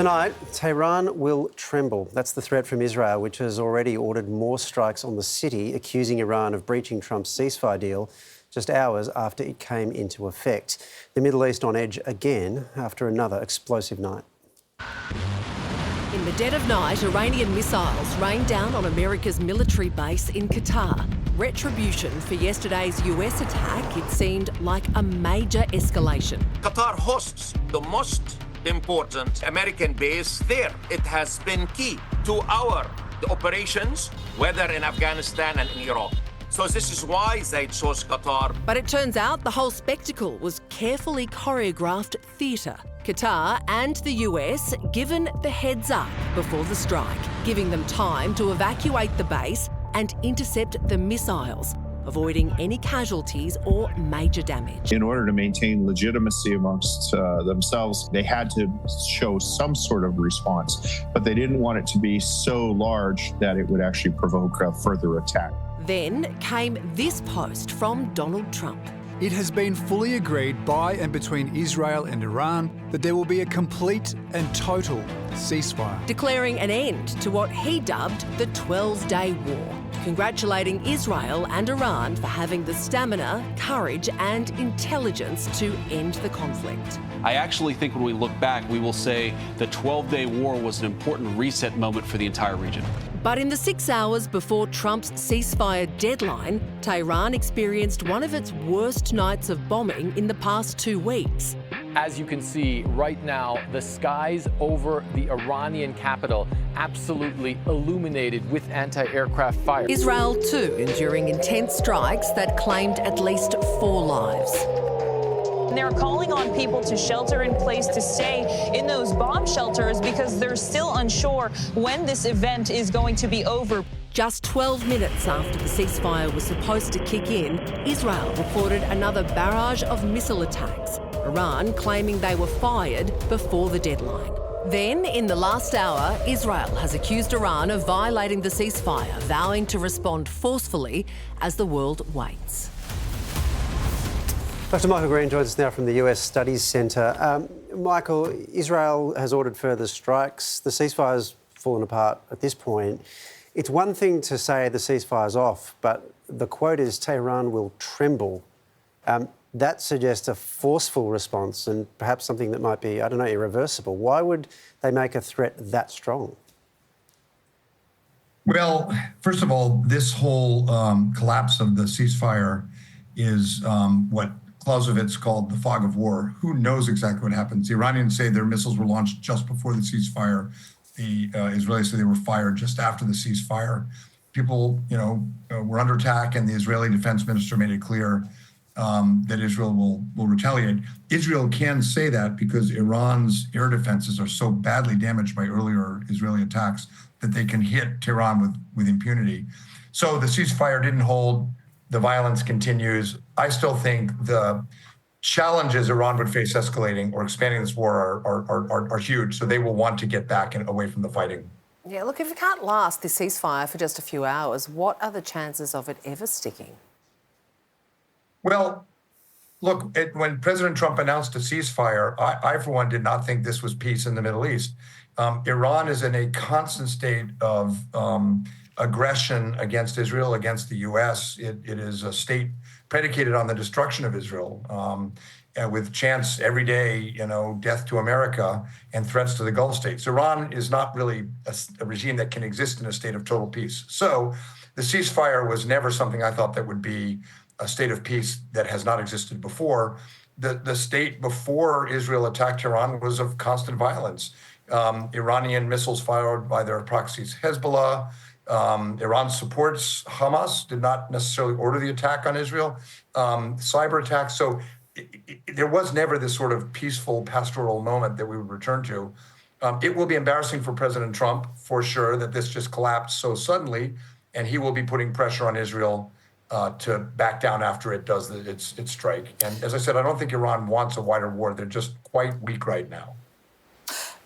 Tonight, Tehran will tremble. That's the threat from Israel, which has already ordered more strikes on the city, accusing Iran of breaching Trump's ceasefire deal just hours after it came into effect. The Middle East on edge again after another explosive night. In the dead of night, Iranian missiles rained down on America's military base in Qatar. Retribution for yesterday's US attack, it seemed like a major escalation. Qatar hosts the most important American base there. It has been key to our operations, whether in Afghanistan and in Iraq. So this is why they chose Qatar. But it turns out the whole spectacle was carefully choreographed theatre. Qatar and the US given the heads up before the strike, giving them time to evacuate the base and intercept the missiles, avoiding any casualties or major damage. In order to maintain legitimacy amongst themselves, they had to show some sort of response, but they didn't want it to be so large that it would actually provoke a further attack. Then came this post from Donald Trump. It has been fully agreed by and between Israel and Iran that there will be a complete and total ceasefire. Declaring an end to what he dubbed the 12-day war, congratulating Israel and Iran for having the stamina, courage and intelligence to end the conflict. I actually think when we look back, we will say the 12-day war was an important reset moment for the entire region. But in the 6 hours before Trump's ceasefire deadline, Tehran experienced one of its worst nights of bombing in the past 2 weeks. As you can see right now, the skies over the Iranian capital absolutely illuminated with anti-aircraft fire. Israel too enduring intense strikes that claimed at least 4 lives. They're calling on people to shelter in place, to stay in those bomb shelters because they're still unsure when this event is going to be over. Just 12 minutes after the ceasefire was supposed to kick in, Israel reported another barrage of missile attacks, Iran claiming they were fired before the deadline. Then, in the last hour, Israel has accused Iran of violating the ceasefire, vowing to respond forcefully as the world waits. Dr. Michael Green joins us now from the US Studies Centre. Michael, Israel has ordered further strikes. The ceasefire's fallen apart at this point. It's one thing to say the ceasefire's off, but the quote is Tehran will tremble. That suggests a forceful response and perhaps something that might be, I don't know, irreversible. Why would they make a threat that strong? Well, first of all, this whole collapse of the ceasefire is what Clausewitz called the fog of war. Who knows exactly what happens? The Iranians say their missiles were launched just before the ceasefire. The Israelis say they were fired just after the ceasefire. People, were under attack, and the Israeli defense minister made it clear that Israel will retaliate. Israel can say that because Iran's air defenses are so badly damaged by earlier Israeli attacks that they can hit Tehran with impunity. So the ceasefire didn't hold. The violence continues. I still think the challenges Iran would face escalating or expanding this war are huge, so they will want to get back and away from the fighting. Yeah, look, if it can't last, this ceasefire, for just a few hours, what are the chances of it ever sticking? Well, look, when President Trump announced a ceasefire, I, for one, did not think this was peace in the Middle East. Iran is in a constant state of aggression against Israel, against the U.S. It is a state predicated on the destruction of Israel, with chants every day, death to America and threats to the Gulf states. Iran is not really a regime that can exist in a state of total peace. So the ceasefire was never something I thought that would be a state of peace that has not existed before. The state before Israel attacked Iran was of constant violence. Iranian missiles fired by their proxies Hezbollah. Iran supports Hamas, did not necessarily order the attack on Israel, cyber attacks. So there was never this sort of peaceful pastoral moment that we would return to. It will be embarrassing for President Trump, for sure, that this just collapsed so suddenly, and he will be putting pressure on Israel to back down after it does its strike. And as I said, I don't think Iran wants a wider war. They're just quite weak right now.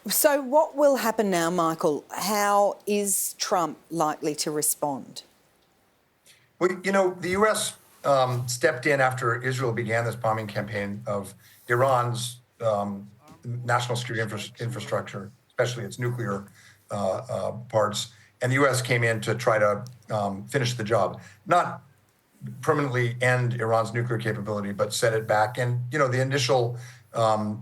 So what will happen now, Michael? How is Trump likely to respond? Well, the U.S. Stepped in after Israel began this bombing campaign of Iran's national security infrastructure, especially its nuclear parts. And the U.S. came in to try to finish the job, not permanently end Iran's nuclear capability, but set it back. And, the initial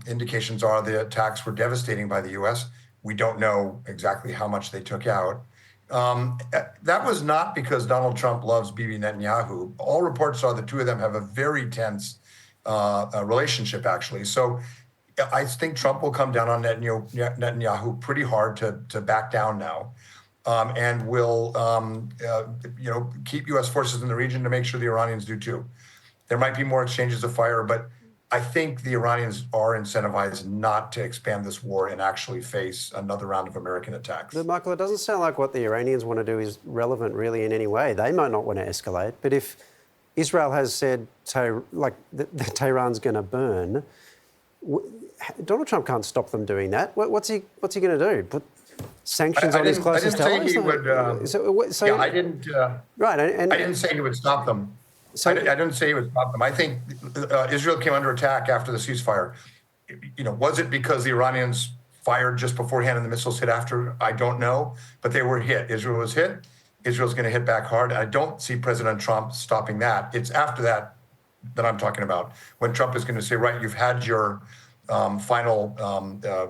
indications are the attacks were devastating by the U.S. We don't know exactly how much they took out. That was not because Donald Trump loves Bibi Netanyahu. All reports are the two of them have a very tense relationship, actually. So I think Trump will come down on Netanyahu pretty hard to back down now. And will, keep U.S. forces in the region to make sure the Iranians do too. There might be more exchanges of fire, but I think the Iranians are incentivized not to expand this war and actually face another round of American attacks. But Michael, it doesn't sound like what the Iranians want to do is relevant really in any way. They might not want to escalate, but if Israel has said that Tehran's going to burn, Donald Trump can't stop them doing that. What's he going to do? Put sanctions on his closest allies? I didn't say he would. I didn't. Right, I didn't say he would stop them. So, I didn't say he would stop them. I think Israel came under attack after the ceasefire. Was it because the Iranians fired just beforehand and the missiles hit after? I don't know, but they were hit. Israel was hit. Israel's going to hit back hard. I don't see President Trump stopping that. It's after that I'm talking about, when Trump is going to say, right, you've had your final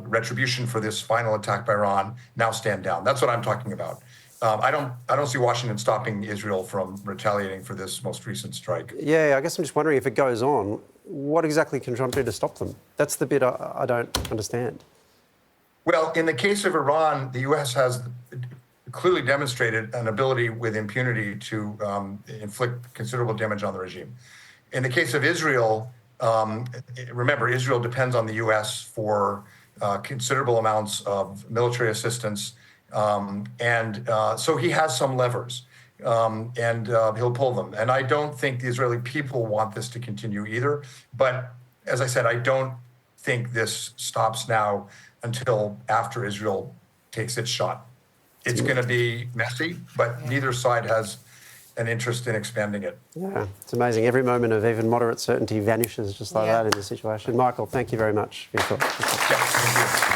retribution for this final attack by Iran. Now stand down. That's what I'm talking about. I don't see Washington stopping Israel from retaliating for this most recent strike. Yeah, I guess I'm just wondering if it goes on, what exactly can Trump do to stop them? That's the bit I don't understand. Well, in the case of Iran, the U.S. has clearly demonstrated an ability with impunity to inflict considerable damage on the regime. In the case of Israel, remember, Israel depends on the U.S. for considerable amounts of military assistance. So he has some levers, and he'll pull them. And I don't think the Israeli people want this to continue either. But as I said, I don't think this stops now until after Israel takes its shot. It's going to be messy, but neither side has an interest in expanding it. Yeah, it's amazing. Every moment of even moderate certainty vanishes just like that in this situation. Michael, thank you very much for your thoughts. Yeah, thank you.